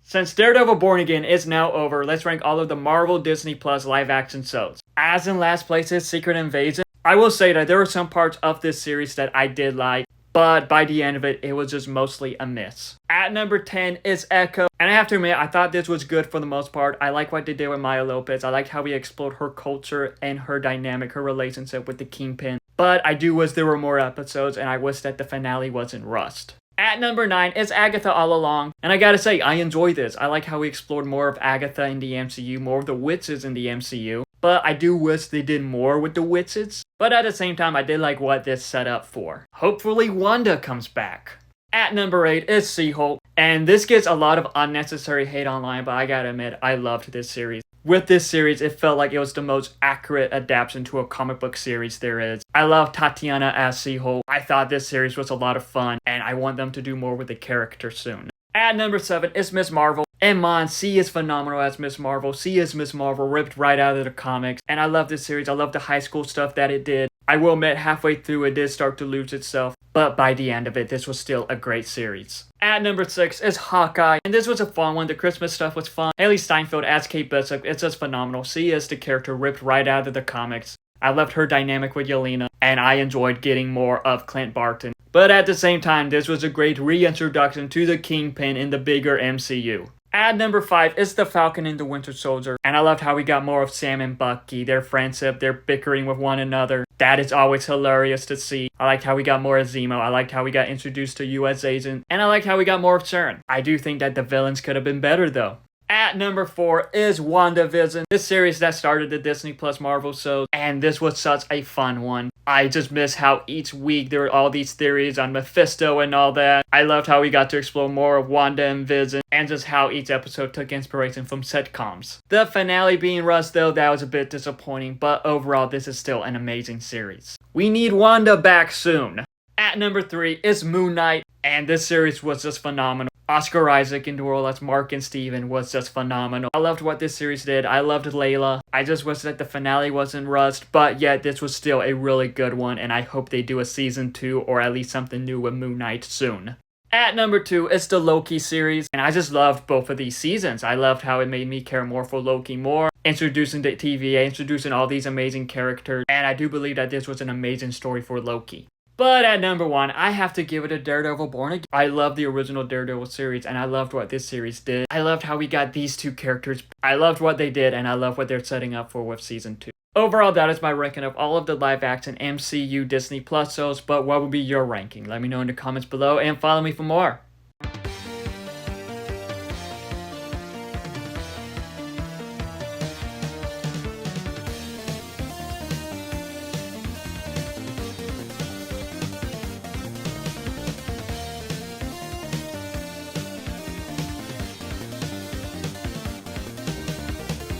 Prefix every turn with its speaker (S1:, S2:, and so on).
S1: Since Daredevil Born Again is now over, let's rank all of the Marvel Disney Plus live action shows. As in last place is Secret Invasion. I will say that there were some parts of this series that I did like, but by the end of it, it was just mostly a miss. At number 10 is Echo, and I have to admit, I thought this was good for the most part. I like what they did with Maya Lopez. I liked how we explored her culture and her dynamic, her relationship with the Kingpin. But I do wish there were more episodes, and I wish that the finale wasn't rushed. At number 9 is Agatha All Along, and I gotta say, I enjoy this. I like how we explored more of Agatha in the MCU, more of the witches in the MCU, but I do wish they did more with the witches. But at the same time, I did like what this set up for. Hopefully Wanda comes back. At number 8 is She-Hulk, and this gets a lot of unnecessary hate online, but I gotta admit, I loved this series. With this series, it felt like it was the most accurate adaptation to a comic book series there is. I love Tatiana as She-Hulk. I thought this series was a lot of fun, and I want them to do more with the character soon. At number 7 is Miss Marvel. And man, she is phenomenal as Miss Marvel. She is Miss Marvel, ripped right out of the comics. And I love this series. I love the high school stuff that it did. I will admit, halfway through it did start to lose itself. But by the end of it, this was still a great series. At number 6 is Hawkeye. And this was a fun one. The Christmas stuff was fun. Haley Steinfeld as Kate Bishop. It's just phenomenal. She is the character ripped right out of the comics. I loved her dynamic with Yelena. And I enjoyed getting more of Clint Barton. But at the same time, this was a great reintroduction to the Kingpin in the bigger MCU. At number 5 is the Falcon and the Winter Soldier, and I loved how we got more of Sam and Bucky, their friendship, their bickering with one another. That is always hilarious to see. I liked how we got more of Zemo, I liked how we got introduced to US Agent, and I liked how we got more of Sharon. I do think that the villains could have been better though. At number 4 is WandaVision, this series that started the Disney Plus Marvel shows, and this was such a fun one. I just miss how each week there were all these theories on Mephisto and all that. I loved how we got to explore more of Wanda and Vision, and just how each episode took inspiration from sitcoms. The finale being rushed though, that was a bit disappointing, but overall this is still an amazing series. We need Wanda back soon. At number 3 is Moon Knight, and this series was just phenomenal. Oscar Isaac in the role as Mark and Steven was just phenomenal. I loved what this series did. I loved Layla. I just wish that the finale wasn't rushed, but yet this was still a really good one, and I hope they do a season 2 or at least something new with Moon Knight soon. At number 2 is the Loki series, and I just loved both of these seasons. I loved how it made me care more for Loki more, introducing the TVA, introducing all these amazing characters, and I do believe that this was an amazing story for Loki. But at number 1, I have to give it a Daredevil Born Again. I love the original Daredevil series, and I loved what this series did. I loved how we got these two characters. I loved what they did, and I love what they're setting up for with season 2. Overall, that is my ranking of all of the live-action MCU Disney Plus shows, but what would be your ranking? Let me know in the comments below, and follow me for more.